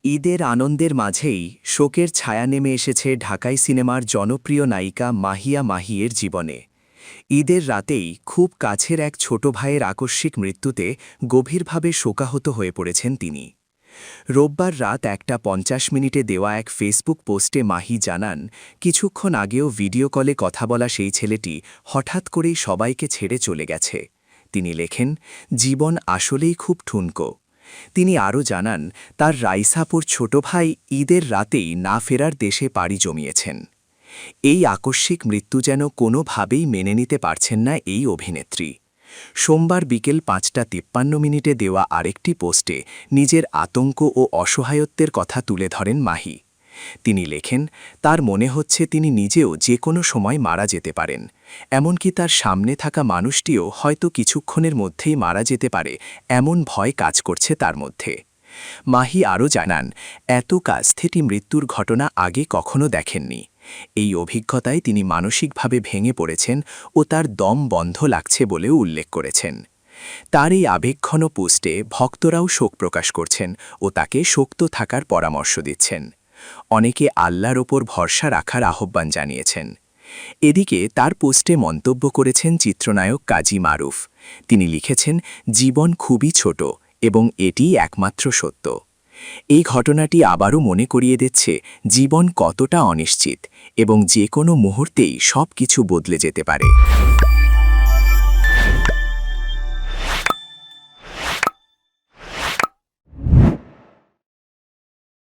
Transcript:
ঈদের আনন্দের মাঝেই শোকের ছায়া নেমে এসেছে ঢাকাই সিনেমার জনপ্রিয় নায়িকা মাহিয়া মাহিয়ের জীবনে। ঈদের রাতেই খুব কাছের এক ছোট ভাইয়ের আকস্মিক মৃত্যুতে গভীরভাবে শোকাহত হয়ে পড়েছেন তিনি। রোববার রাত 1:50 দেওয়া এক ফেসবুক পোস্টে মাহি জানান, কিছুক্ষণ আগেও ভিডিও কলে কথা বলা সেই ছেলেটি হঠাৎ করেই সবাইকে ছেড়ে চলে গেছে। তিনি লেখেন, জীবন আসলেই খুব ঠুনকো। তিনি আরও জানান, তার রাইসাপুর ছোট ভাই ঈদের রাতেই না ফেরার দেশে পাড়ি জমিয়েছেন। এই আকস্মিক মৃত্যু যেন কোনোভাবেই মেনে নিতে পারছেন না এই অভিনেত্রী। সোমবার বিকেল 5:53 দেওয়া আরেকটি পোস্টে নিজের আতঙ্ক ও অসহায়ত্বের কথা তুলে ধরেন মাহি। তিনি লেখেন, তার মনে হচ্ছে তিনি নিজেও যে কোনো সময় মারা যেতে পারেন, এমনকি তার সামনে থাকা মানুষটিও হয়তো কিছুক্ষণের মধ্যেই মারা যেতে পারে, এমন ভয় কাজ করছে তার মধ্যে। মাহি আরও জানান, এত কাছ থেকে মৃত্যুর ঘটনা আগে কখনো দেখেননি। এই অভিজ্ঞতায় তিনি মানসিকভাবে ভেঙে পড়েছেন ও তার দম বন্ধ লাগছে বলেও উল্লেখ করেছেন। তার এই আবেগঘন পোস্টে ভক্তরাও শোক প্রকাশ করছেন ও তাকে শক্ত থাকার পরামর্শ দিচ্ছেন। অনেকে আল্লাহর ওপর ভরসা রাখার আহ্বান জানিয়েছেন। এদিকে তার পোস্টে মন্তব্য করেছেন চিত্রনায়ক কাজী মারুফ। তিনি লিখেছেন, জীবন খুবই ছোট এবং এটিই একমাত্র সত্য। এই ঘটনাটি আবারও মনে করিয়ে দিচ্ছে জীবন কতটা অনিশ্চিত এবং যে কোনো মুহূর্তেই সব কিছু বদলে যেতে পারে।